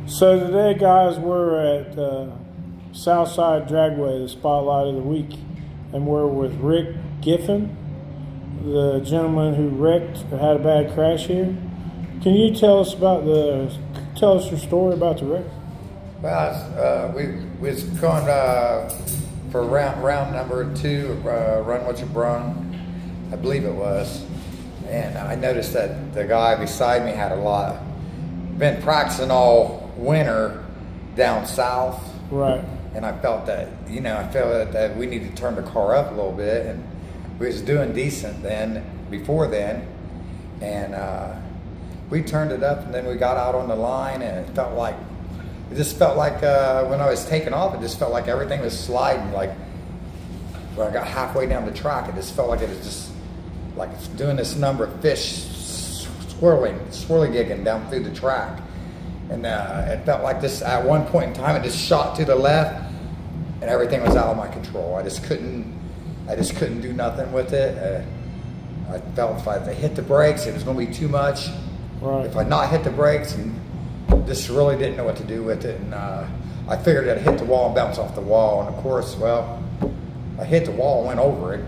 So today, guys, we're at Southside Dragway, the spotlight of the week, and we're with Rick Giffin, the gentleman who wrecked or had a bad crash here. Can you tell us your story about the wreck? Well, we was going for round number 2, run what you brung, I believe it was, and I noticed that the guy beside me had been practicing all winter down south, right? And I felt that that we need to turn the car up a little bit, and we was doing decent before then, and we turned it up, and then we got out on the line, and it just felt like when I was taking off, it just felt like everything was sliding. Like when I got halfway down the track, it just felt like it was just like it's doing this number of fish swirly-gigging down through the track. And it felt like this, at one point in time, it just shot to the left, and everything was out of my control. I just couldn't do nothing with it. I felt if I hit the brakes, it was going to be too much. Right. If I not hit the brakes, and just really didn't know what to do with it. And I figured I'd hit the wall and bounce off the wall. And of course, well, I hit the wall, went over it,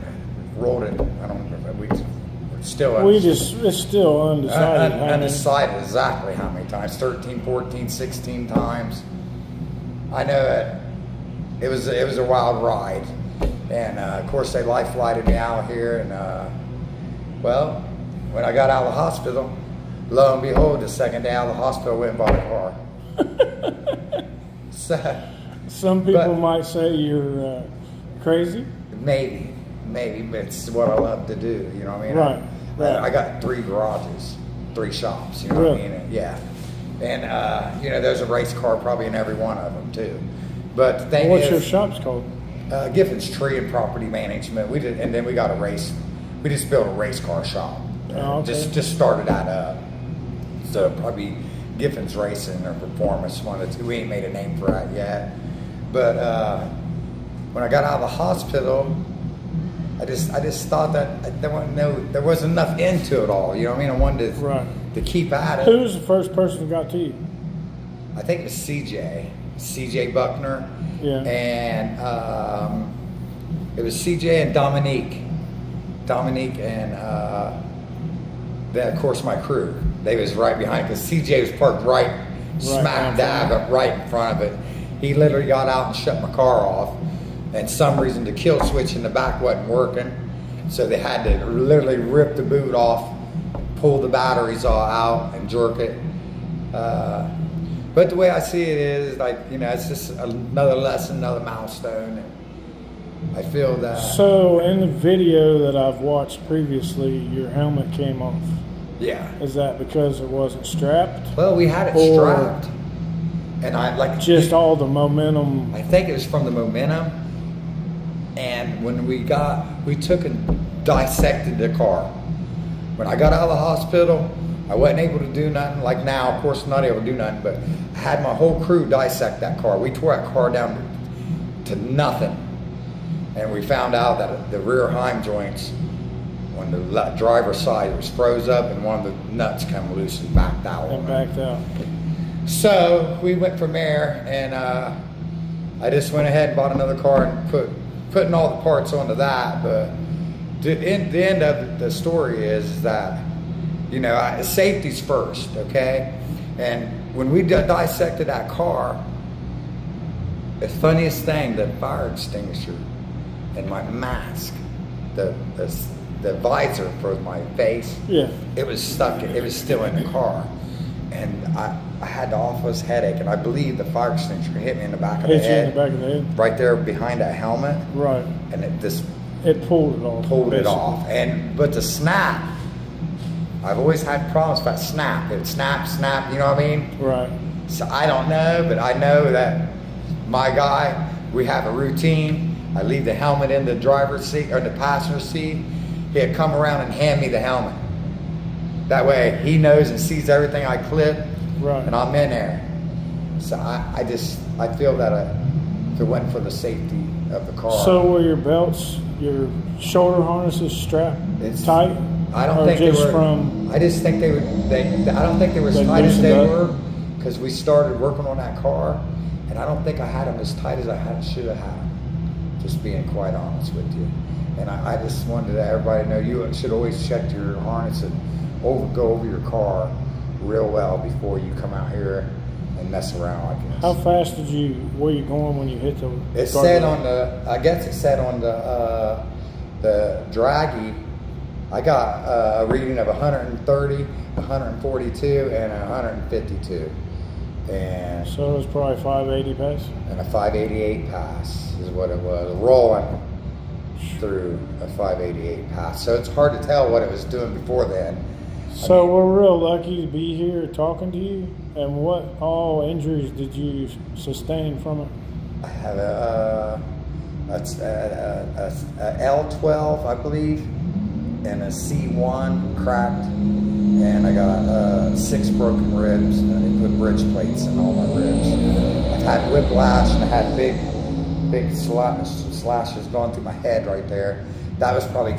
rolled it. I don't know. It's still undecided. Undecided exactly how many times, 13, 14, 16 times. I know it was a wild ride. And of course they life flighted me out here, and well, when I got out of the hospital, lo and behold, the second day out of the hospital, I went and bought a car. So, some people might say you're crazy. Maybe, but it's what I love to do. You know what I mean? Right. I got 3 garages, 3 shops. You know what I mean? And, yeah. And there's a race car probably in every one of them too. But the thing what's your shop's called? Giffin's Tree and Property Management. And then we got a race. We just built a race car shop. Oh, okay. Just started that up. So probably Giffin's Racing or Performance, one of the 2. We ain't made a name for that yet. But when I got out of the hospital, I just thought that there wasn't enough into it all. You know what I mean? I wanted to keep at it. Who was the first person who got to you? I think it was CJ Buckner. Yeah. And it was CJ and Dominique, and then of course my crew. They was right behind, because CJ was parked right smack dab up right in front of it. He literally got out and shut my car off, and some reason the kill switch in the back wasn't working, so they had to literally rip the boot off, pull the batteries all out, and jerk it. But the way I see it is, it's just another lesson, another milestone. And I feel that. So in the video that I've watched previously, your helmet came off. Yeah. Is that because it wasn't strapped? Well, we had it strapped, and all the momentum. I think it was from the momentum. And when we took and dissected the car. When I got out of the hospital, I wasn't able to do nothing. Like now, of course, I'm not able to do nothing, but I had my whole crew dissect that car. We tore that car down to nothing. And we found out that the rear heim joints, on the driver's side, was froze up, and one of the nuts come loose and backed out. So we went from there, and I just went ahead and bought another car and putting all the parts onto that. But the end of the story is that, safety's first, okay? And when we dissected that car, the funniest thing, the fire extinguisher and my mask, the visor for my face, it was stuck. It was still in the car, and I had the awfulest headache. And I believe the fire extinguisher hit me in the back of the head, right there behind that helmet. Right. And it pulled it off. But the snap, I've always had problems with that snap. It snap, you know what I mean? Right. So I don't know, but I know that my guy, we have a routine. I leave the helmet in the driver's seat or the passenger seat. He'll come around and hand me the helmet. That way he knows and sees everything I clip, and I'm in there. So I feel that if it wasn't for the safety of the car. So were your belts, your shoulder harnesses strapped tight? I don't think they were. I just think they were. I don't think they were as tight as they were, because we started working on that car, and I don't think I had them as tight as I should have had them. Just being quite honest with you. And I just wanted everybody to know you should always check your harness and go over your car real well before you come out here and mess around like this. How fast were you going when you hit the? It said on the, I guess it said on the Draggy, I got a reading of 130, 142, and 152. And so it was probably 580 pass? And a 588 pass is what it was, rolling through a 588 pass. So it's hard to tell what it was doing before then. So we're real lucky to be here talking to you. And what all injuries did you sustain from it? I have a L12, I believe, and a C1 cracked, and I got 6 broken ribs, and they put bridge plates in all my ribs. I've had whiplash, and I had big slashes going through my head right there. That was probably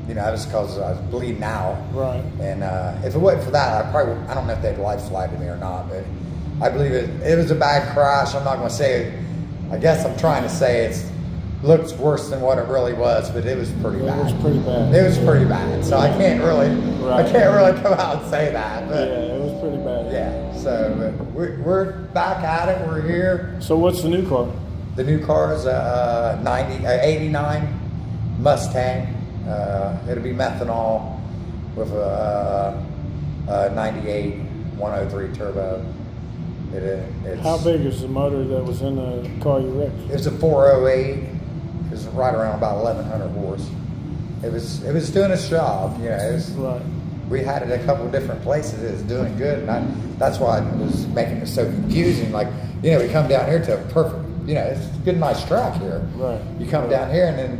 that was because I was bleeding out. Right. And if it wasn't for that, I don't know if they'd life flighted me or not, but I believe it was a bad crash. I'm not going to say, I guess I'm trying to say it looks worse than what it really was, but it was pretty bad. It was pretty bad. It was pretty bad. So I can't really come out and say that. But yeah, it was pretty bad. Yeah. So we're back at it. We're here. So what's the new car? The new car is a 89 Mustang. It'll be methanol with a 98 103 turbo. How big is the motor that was in the car you wrecked? It was a 408. It was right around about 1,100 horse. It was doing its job. Right. We had it a couple different places. It was doing good, and that's why it was making it so confusing. Like, we come down here to a perfect, it's a good, nice track here. Right. You come down here, and then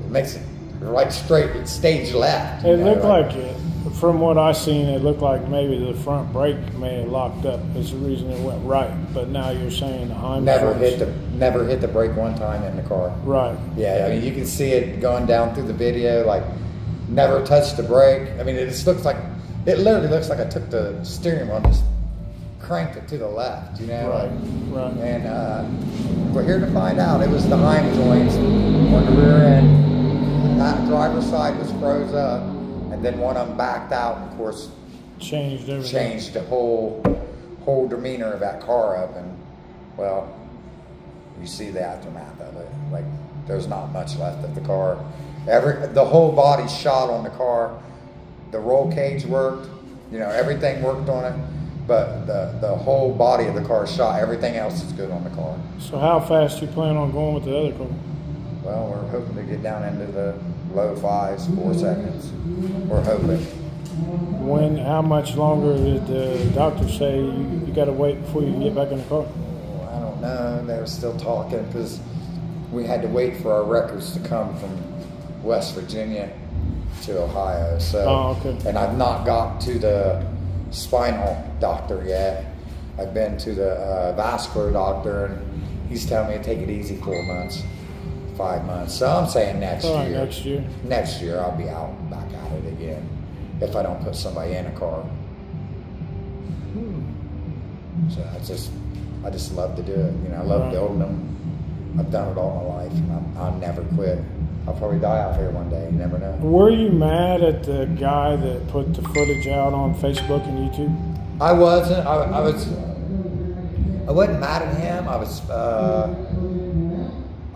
it makes it right straight, stage left. It looked like it. From what I seen, it looked like maybe the front brake may have locked up. Is the reason it went right. But now you're saying the Heim never hit the brake one time in the car. Right. Yeah, I mean, you can see it going down through the video. Like, never touched the brake. I mean, it literally looks like I took the steering wheel and just cranked it to the left. Right. Right. And we're here to find out. It was the Heim joints on the rear end. That driver's side was froze up. And then one of them backed out, and of course, changed everything. Changed the whole demeanor of that car up, and well, you see the aftermath of it. Like, there's not much left of the car. The whole body shot on the car. The roll cage worked. Everything worked on it, but the whole body of the car shot. Everything else is good on the car. So how fast you plan on going with the other car? Well, we're hoping to get down into the low 5s, 4 seconds. We're hoping. How much longer did the doctor say you got to wait before you can get back in the car? I don't know. They were still talking because we had to wait for our records to come from West Virginia to Ohio. So, and I've not got to the spinal doctor yet. I've been to the vascular doctor, and he's telling me to take it easy 4 months. 5 months. So I'm saying next year. Next year I'll be out and back at it again if I don't put somebody in a car. So I just love to do it. I love building them. I've done it all my life, and I'll never quit. I'll probably die out here one day. You never know. Were you mad at the guy that put the footage out on Facebook and YouTube? I wasn't. I wasn't mad at him.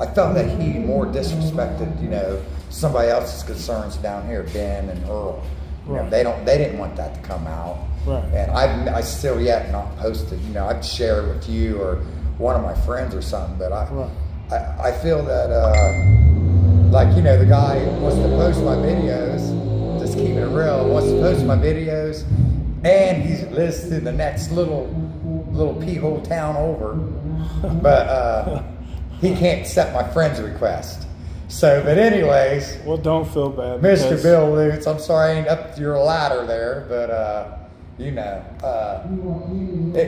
I felt that he more disrespected, somebody else's concerns down here, Ben and Earl. Right. They didn't want that to come out. Right. And I still yet not posted. I'd share it with you or one of my friends or something. But I feel that the guy wants to post my videos, just keeping it real, wants to post my videos, and he lives in the next little pee-hole town over, but. He can't accept my friend's request. So, but anyways. Well, don't feel bad. Mr. Bill Lutz, I'm sorry I ain't up to your ladder there, but, it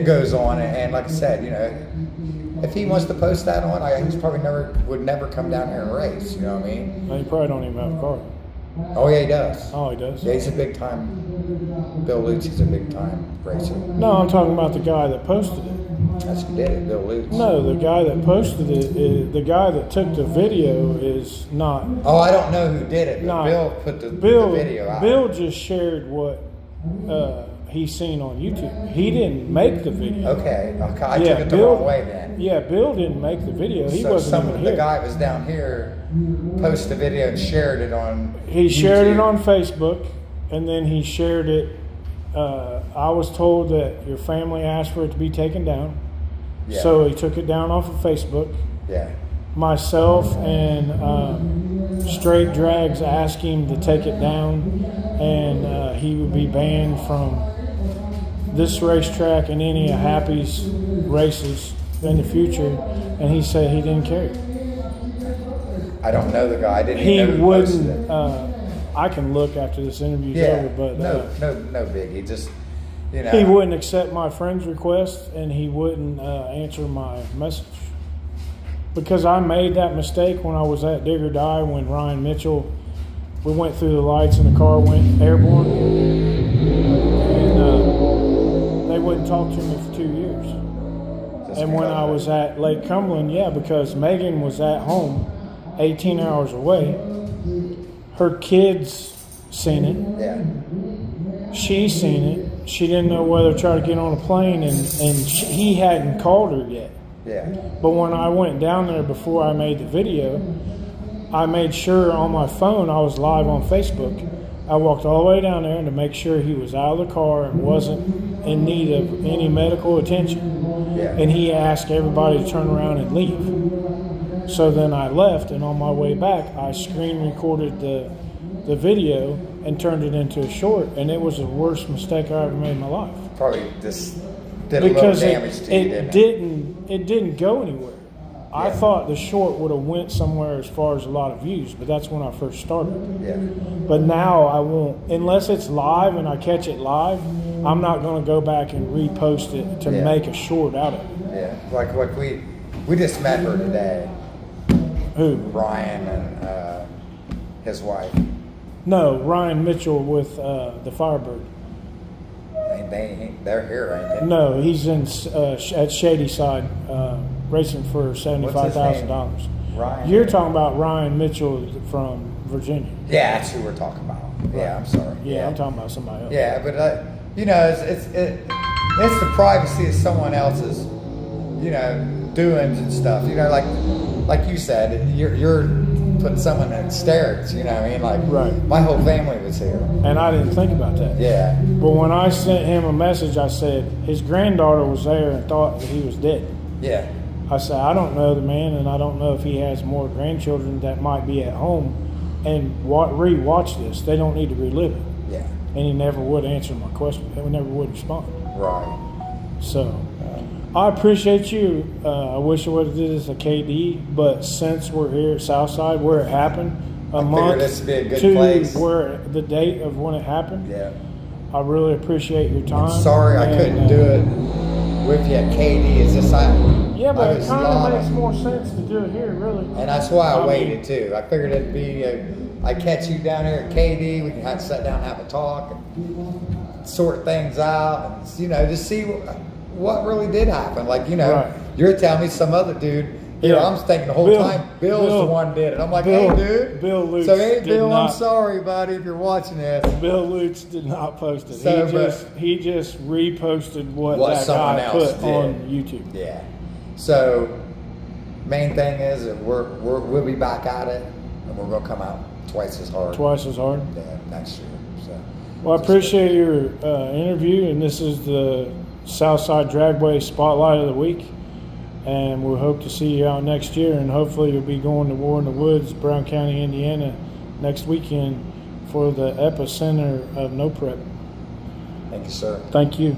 goes on. And like I said, if he wants to post that on, he's probably would never come down here and race, you know what I mean? Well, you probably don't even have a car. Oh yeah, he does. Oh, he does? Yeah, he's a big time. Bill Lucci's a big time racer. No, I'm talking about the guy that posted it. That's who did it, Bill Lucci. No, the guy that posted it, the guy that took the video is not. Oh, I don't know who did it, but Not, Bill put the video out. Bill just shared what he's seen on YouTube. He didn't make the video. Okay. I took it the wrong way then. Yeah, Bill didn't make the video. He wasn't even here. The guy that was down here posted the video and shared it on He YouTube. shared it on Facebook, and then he shared it. I was told that your family asked for it to be taken down. Yeah. So he took it down off of Facebook. Yeah. Myself and Straight Drags asked him to take it down, and he would be banned from this racetrack and any of Happy's races in the future. And he said he didn't care. I don't know the guy. I didn't He even know who posted it. wouldn't. I can look after this interview's Yeah. over, but no big. He just, you know. he wouldn't accept my friend's request, and he wouldn't answer my message. Because I made that mistake when I was at Dig or Die when Ryan Mitchell, we went through the lights and the car went airborne. And they wouldn't talk to me for 2 years. And when I was at Lake Cumberland, because Megan was at home 18 hours away. Her kids seen it. Yeah. She seen it. She didn't know whether to try to get on a plane, and he hadn't called her yet. Yeah. But when I went down there before I made the video, I made sure on my phone I was live on Facebook. I walked all the way down there to make sure he was out of the car and wasn't in need of any medical attention. Yeah. And he asked everybody to turn around and leave. So then I left, and on my way back, I screen recorded the video and turned it into a short, and it was the worst mistake I ever made in my life. Probably just did a little damage to you, It didn't go anywhere. I thought the short would have went somewhere as far as a lot of views, but that's when I first started. Yeah. But now I won't, unless it's live and I catch it live, I'm not going to go back and repost it to make a short out of it. Yeah. Like we just met her today. Who? Ryan and his wife. No, Ryan Mitchell with the Firebird. They're here, ain't they? No, he's in at Shady Side racing for $75,000. Ryan. You're talking about Ryan Mitchell from Virginia. Yeah, that's who we're talking about. Yeah, I'm sorry. Yeah, I'm talking about somebody else. Yeah, but it's the privacy of someone else's, doings and stuff. Like you said, you're putting someone in hysterics. You know what I mean? Like, right. My whole family was here, and I didn't think about that. Yeah. But when I sent him a message, I said his granddaughter was there and thought that he was dead. Yeah. I said, I don't know the man, and I don't know if he has more grandchildren that might be at home and re-watch this. They don't need to relive it. Yeah. And he never would answer my question. He never would respond. Right. So, I appreciate you. I wish I would have did this at KD, but since we're here at Southside, where it happened, a month this would be a good to place. where the date of when it happened. Yeah. I really appreciate your time. I'm sorry I couldn't do it with you at KD. It's just yeah, but it kind of makes more sense to do it here, really. And that's why I waited too. I figured it'd be I catch you down here at KD. We can have to sit down and have a talk and sort things out, and just see what really did happen. Like right. You're telling me some other dude. Here, I'm thinking the whole time Bill's the one did it. I'm like, hey, dude. Bill Lutz. So, hey, Bill, I'm sorry, buddy, if you're watching this. Bill Lutz did not post it. So, he just reposted what that someone guy else put did on YouTube. Yeah. So, main thing is that we'll be back at it, and we're going to come out twice as hard. Twice as hard? Yeah, next year. So. Well, I appreciate your interview, and this is the Southside Dragway Spotlight of the Week. And we hope to see you out next year, and hopefully you'll be going to War in the Woods, Brown County, Indiana, next weekend for the epicenter of No Prep. Thank you, sir. Thank you.